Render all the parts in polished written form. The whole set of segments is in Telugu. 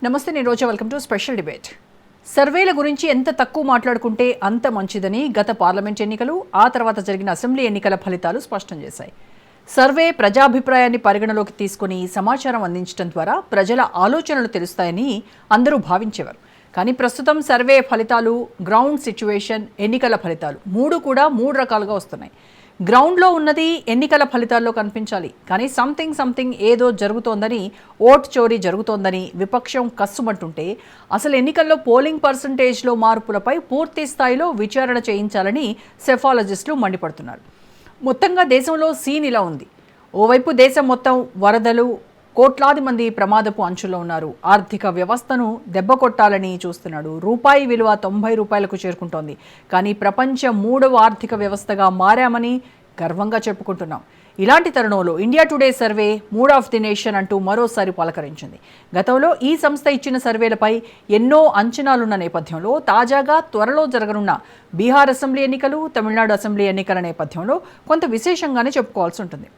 నమస్తే, నేను Roja. Welcome to special debate. సర్వేల గురించి ఎంత తక్కువ మాట్లాడుకుంటే అంత మంచిదని గత పార్లమెంట్ ఎన్నికలు, ఆ తర్వాత జరిగిన అసెంబ్లీ ఎన్నికల ఫలితాలు స్పష్టం చేశాయి. సర్వే ప్రజాభిప్రాయాన్ని పరిగణలోకి తీసుకుని సమాచారం అందించడం ద్వారా ప్రజల ఆలోచనలు తెలుస్తాయని అందరూ భావించేవారు. కానీ ప్రస్తుతం సర్వే ఫలితాలు, గ్రౌండ్ సిచ్యువేషన్, ఎన్నికల ఫలితాలు మూడు రకాలుగా వస్తున్నాయి. గ్రౌండ్లో ఉన్నది ఎన్నికల ఫలితాల్లో కనిపించాలి, కానీ సంథింగ్ ఏదో జరుగుతోందని, ఓట్ చోరీ జరుగుతోందని విపక్షం కస్సుమంటుంటే, అసలు ఎన్నికల్లో పోలింగ్ పర్సంటేజ్లో మార్పులపై పూర్తి స్థాయిలో విచారణ చేయించాలని సెఫాలజిస్టులు మండిపడుతున్నారు. మొత్తంగా దేశంలో సీన్ ఇలా ఉంది. ఓవైపు దేశం మొత్తం వరదలు, కోట్లాది మంది ప్రమాదపు అంచులో ఉన్నారు. ఆర్థిక వ్యవస్థను దెబ్బకొట్టాలని చూస్తున్నాడు. రూపాయి విలువ 90 రూపాయలకు చేరుకుంటోంది. కానీ ప్రపంచ 3వ ఆర్థిక వ్యవస్థగా మారామని గర్వంగా చెప్పుకుంటున్నాం. ఇలాంటి తరుణంలో India today survey mood of the nation అంటూ మరోసారి పలకరించింది. గతంలో ఈ సంస్థ ఇచ్చిన సర్వేలపై ఎన్నో అంచనాలున్న నేపథ్యంలో తాజాగా త్వరలో జరగనున్న బీహార్ అసెంబ్లీ ఎన్నికలు, తమిళనాడు అసెంబ్లీ ఎన్నికల నేపథ్యంలో కొంత విశేషంగానే చెప్పుకోవాల్సి ఉంటుంది.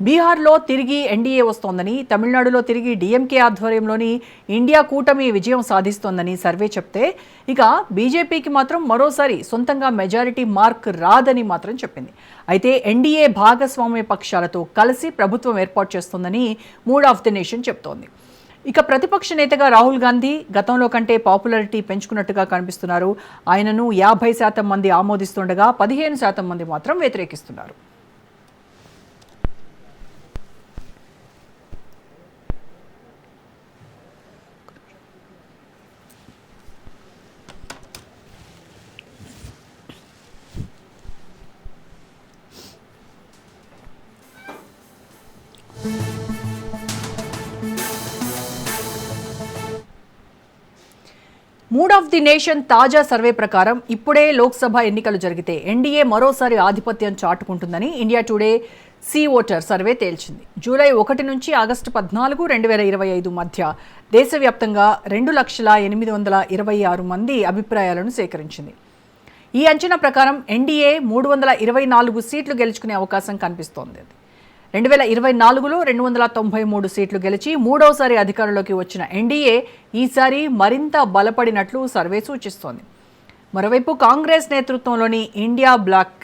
బీహార్లో తిరిగి ఎన్డీఏ వస్తోందని, తమిళనాడులో తిరిగి డీఎంకే ఆధ్వర్యంలోని ఇండియా కూటమి విజయం సాధిస్తోందని సర్వే చెప్తే, ఇక బీజేపీకి మాత్రం మరోసారి సొంతంగా మెజారిటీ మార్క్ రాదని మాత్రం చెప్పింది. అయితే ఎన్డీఏ భాగస్వామ్య పక్షాలతో కలిసి ప్రభుత్వం ఏర్పాటు చేస్తోందని మూడ్ ఆఫ్ ది నేషన్ చెప్తోంది. ఇక ప్రతిపక్ష నేతగా రాహుల్ గాంధీ గతంలో కంటే పాపులారిటీ పెంచుకున్నట్టుగా కనిపిస్తున్నారు. ఆయనను 50% మంది ఆమోదిస్తుండగా 15% మంది మాత్రం వ్యతిరేకిస్తున్నారు. మూడ్ ఆఫ్ ది నేషన్ తాజా సర్వే ప్రకారం ఇప్పుడే లోక్సభ ఎన్నికలు జరిగితే ఎన్డీఏ మరోసారి ఆధిపత్యం చాటుకుంటుందని India today C voter survey తేల్చింది. జూలై 1 నుంచి ఆగస్టు 14, 2025 మధ్య దేశవ్యాప్తంగా 2,08,26 మంది అభిప్రాయాలను సేకరించింది. ఈ అంచనా ప్రకారం ఎన్డీఏ 324 సీట్లు గెలుచుకునే అవకాశం కనిపిస్తోంది. 2024లో 293 సీట్లు గెలిచి మూడోసారి అధికారంలోకి వచ్చిన ఎన్డీఏ ఈసారి మరింత బలపడినట్లు సర్వే సూచిస్తోంది. మరోవైపు కాంగ్రెస్ నేతృత్వంలోని ఇండియా బ్లాక్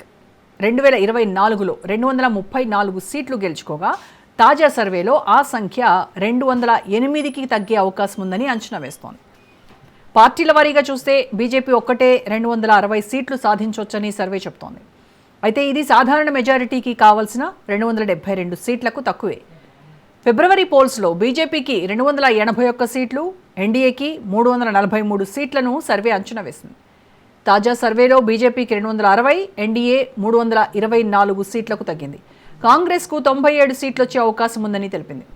2024లో 234 సీట్లు గెలుచుకోగా, తాజా సర్వేలో ఆ సంఖ్య 208కి తగ్గే అవకాశం ఉందని అంచనా వేస్తోంది. పార్టీల వారీగా చూస్తే బీజేపీ ఒక్కటే 260 సీట్లు సాధించవచ్చని సర్వే చెబుతోంది. అయితే ఇది సాధారణ మెజారిటీకి కావాల్సిన 272 సీట్లకు తక్కువే. ఫిబ్రవరి పోల్స్లో బీజేపీకి 281 సీట్లు, ఎన్డీఏకి 343 సీట్లను సర్వే అంచనా వేసింది. తాజా సర్వేలో బీజేపీకి 260, ఎన్డీఏ 324 సీట్లకు తగ్గింది. కాంగ్రెస్కు 97 సీట్లు వచ్చే అవకాశం ఉందని తెలిపింది.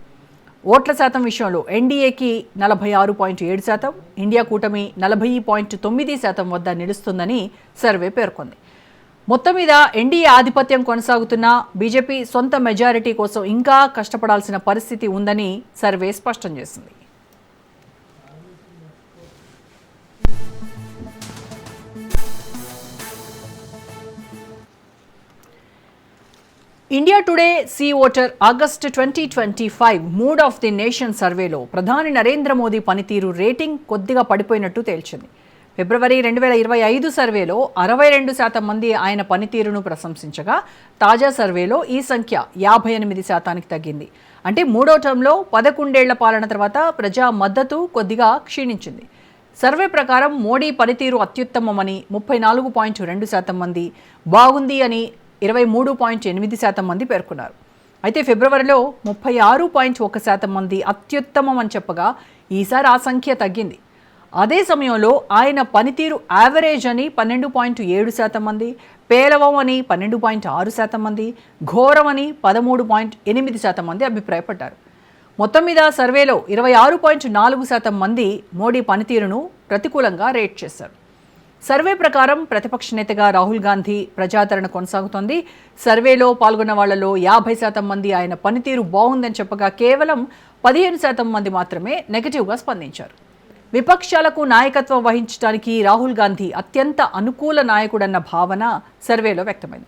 ఓట్ల శాతం విషయంలో ఎన్డీఏకి 46.7%, ఇండియా కూటమి 40.9% వద్ద నిలుస్తుందని సర్వే పేర్కొంది. మొత్తం మీద ఎన్డీఏ ఆధిపత్యం కొనసాగుతున్న బీజేపీ సొంత మెజారిటీ కోసం ఇంకా కష్టపడాల్సిన పరిస్థితి ఉందని సర్వే స్పష్టం చేసింది. India today C voter August 2025 mood of the nation సర్వేలో ప్రధాని నరేంద్ర మోదీ పనితీరు రేటింగ్ కొద్దిగా పడిపోయినట్టు తేల్చింది. ఫిబ్రవరి 2025 సర్వేలో 62% మంది ఆయన పనితీరును ప్రశంసించగా, తాజా సర్వేలో ఈ సంఖ్య 58%కి తగ్గింది. అంటే మూడో టర్మ్లో 11 ఏళ్ల పాలన తర్వాత ప్రజా మద్దతు కొద్దిగా క్షీణించింది. సర్వే ప్రకారం మోడీ పనితీరు అత్యుత్తమమని 34.2% మంది, బాగుంది అని 23.8% మంది పేర్కొన్నారు. అయితే ఫిబ్రవరిలో 36.1% మంది అత్యుత్తమం అని చెప్పగా, ఈసారి ఆ సంఖ్య తగ్గింది. అదే సమయంలో ఆయన పనితీరు యావరేజ్ అని 12.7% మంది, పేలవం అని 12.6% మంది, ఘోరం అని 13.8% మంది అభిప్రాయపడ్డారు. మొత్తం మీద సర్వేలో 26.4% మంది మోడీ పనితీరును ప్రతికూలంగా రేట్ చేశారు. సర్వే ప్రకారం ప్రతిపక్ష నేతగా రాహుల్ గాంధీ ప్రజాదరణ కొనసాగుతోంది. సర్వేలో పాల్గొన్న వాళ్లలో 50% మంది ఆయన పనితీరు బాగుందని చెప్పగా, కేవలం 15% మంది మాత్రమే నెగటివ్గా స్పందించారు. విపక్షాలకు నాయకత్వం వహించడానికి రాహుల్ గాంధీ అత్యంత అనుకూల నాయకుడన్న భావన సర్వేలో వ్యక్తమైంది.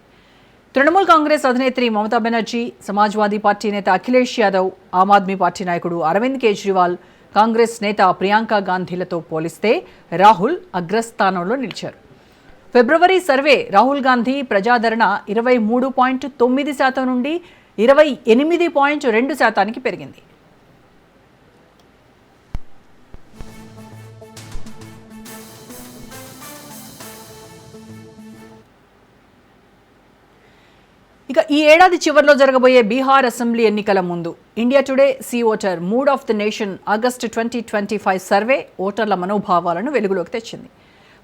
తృణమూల్ కాంగ్రెస్ అధినేత్రి మమతా బెనర్జీ, సమాజ్వాదీ పార్టీ నేత అఖిలేష్ యాదవ్, ఆమ్ ఆద్మీ పార్టీ నాయకుడు అరవింద్ కేజ్రీవాల్, కాంగ్రెస్ నేత ప్రియాంక గాంధీలతో పోలిస్తే రాహుల్ అగ్రస్థానంలో నిలిచారు. ఫిబ్రవరి సర్వే రాహుల్ గాంధీ ప్రజాదరణ 23.9% నుండి 28.2% పెరిగింది. ఇక ఈ ఏడాది చివరిలో జరగబోయే బీహార్ అసెంబ్లీ ఎన్నికల ముందు India today C voter mood of the nation August 2025 survey ఓటర్ల మనోభావాలను వెలుగులోకి తెచ్చింది.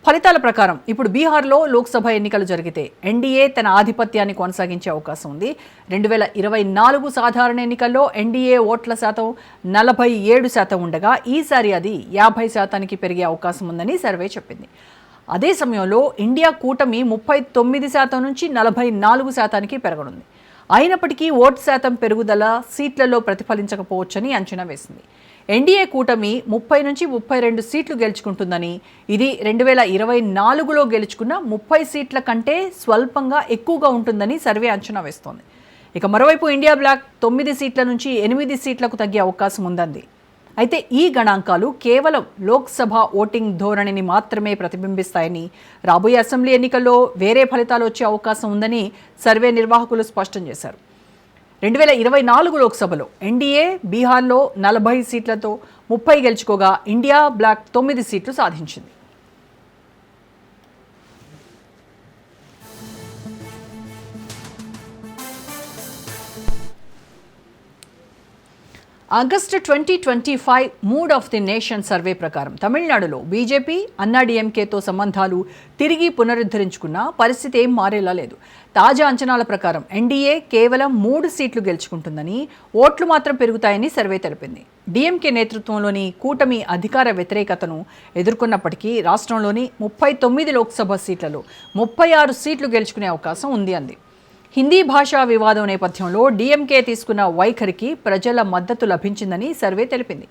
ఫలితాల ప్రకారం ఇప్పుడు బీహార్లో లోక్సభ ఎన్నికలు జరిగితే ఎన్డీఏ తన ఆధిపత్యాన్ని కొనసాగించే అవకాశం ఉంది. 2024 సాధారణ ఎన్నికల్లో ఎన్డీఏ ఓట్ల శాతం 47% ఉండగా ఈసారి అది 50% పెరిగే అవకాశం ఉందని సర్వే చెప్పింది. అదే సమయంలో ఇండియా కూటమి 39% నుంచి 44% పెరగనుంది. అయినప్పటికీ ఓటు శాతం పెరుగుదల సీట్లలో ప్రతిఫలించకపోవచ్చని అంచనా వేసింది. ఎన్డీఏ కూటమి 30 నుంచి 32 సీట్లు గెలుచుకుంటుందని, ఇది 2024లో గెలుచుకున్న 30 సీట్ల కంటే స్వల్పంగా ఎక్కువగా ఉంటుందని సర్వే అంచనా వేస్తోంది. ఇక మరోవైపు ఇండియా బ్లాక్ 9 సీట్ల నుంచి 8 సీట్లకు తగ్గే అవకాశం ఉందంది. అయితే ఈ గణాంకాలు కేవలం లోక్సభ ఓటింగ్ ధోరణిని మాత్రమే ప్రతిబింబిస్తాయని, రాబోయే అసెంబ్లీ ఎన్నికల్లో వేరే ఫలితాలు వచ్చే అవకాశం ఉందని సర్వే నిర్వాహకులు స్పష్టం చేశారు. 2024 లోక్సభలో ఎన్డీఏ బీహార్లో 40 సీట్లతో 30 గెలుచుకోగా ఇండియా బ్లాక్ 9 సీట్లు సాధించింది. August 2025 mood of the nation survey ప్రకారం తమిళనాడులో బీజేపీ అన్నాడీఎంకేతో సంబంధాలు తిరిగి పునరుద్ధరించుకున్న పరిస్థితి ఏం మారేలా లేదు. తాజా అంచనాల ప్రకారం ఎన్డీఏ కేవలం 3 సీట్లు గెలుచుకుంటుందని, ఓట్లు మాత్రం పెరుగుతాయని సర్వే తెలిపింది. డీఎంకే నేతృత్వంలోని కూటమి అధికార వ్యతిరేకతను ఎదుర్కొన్నప్పటికీ రాష్ట్రంలోని 39 లోక్సభ సీట్లలో 36 సీట్లు గెలుచుకునే అవకాశం ఉంది అంది. హిందీ భాషా వివాదం నేపథ్యంలో డీఎంకే తీసుకున్న వైఖరికి ప్రజల మద్దతు లభించిందని సర్వే తెలిపింది.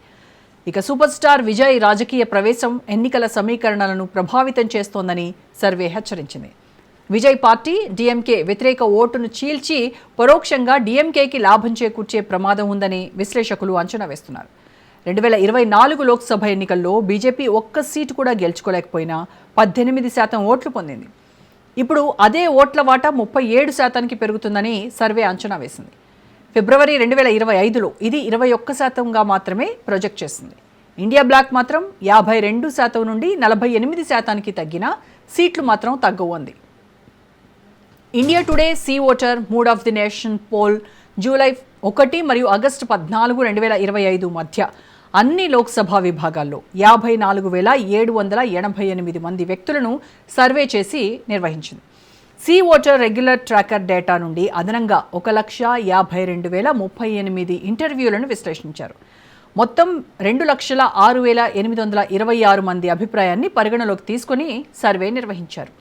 ఇక సూపర్ స్టార్ విజయ్ రాజకీయ ప్రవేశం ఎన్నికల సమీకరణలను ప్రభావితం చేస్తోందని సర్వే హెచ్చరించింది. విజయ్ పార్టీ డీఎంకే వ్యతిరేక ఓటును చీల్చి పరోక్షంగా డీఎంకేకి లాభం చేకూర్చే ప్రమాదం ఉందని విశ్లేషకులు అంచనా వేస్తున్నారు. 2024 లోక్సభ ఎన్నికల్లో బీజేపీ ఒక్క సీటు కూడా గెలుచుకోలేకపోయినా 18% ఓట్లు పొందింది. ఇప్పుడు అదే ఓట్ల వాటా 37% పెరుగుతుందని సర్వే అంచనా వేసింది. ఫిబ్రవరి 2025లో ఇది 21%గా మాత్రమే ప్రొజెక్ట్ చేసింది. ఇండియా బ్లాక్ మాత్రం 52% నుండి 48% తగ్గిన సీట్లు మాత్రం తగ్గవు అంది. India today C voter mood of the nation poll July 1 మరియు ఆగస్టు 14, 2025 మధ్య అన్ని లోక్సభ విభాగాల్లో 54,788 మంది వ్యక్తులను సర్వే చేసి నిర్వహించింది. C voter regular tracker data నుండి అదనంగా 1,52,038 ఇంటర్వ్యూలను విశ్లేషించారు. మొత్తం 2,06,826 మంది అభిప్రాయాన్ని పరిగణలోకి తీసుకుని సర్వే నిర్వహించారు.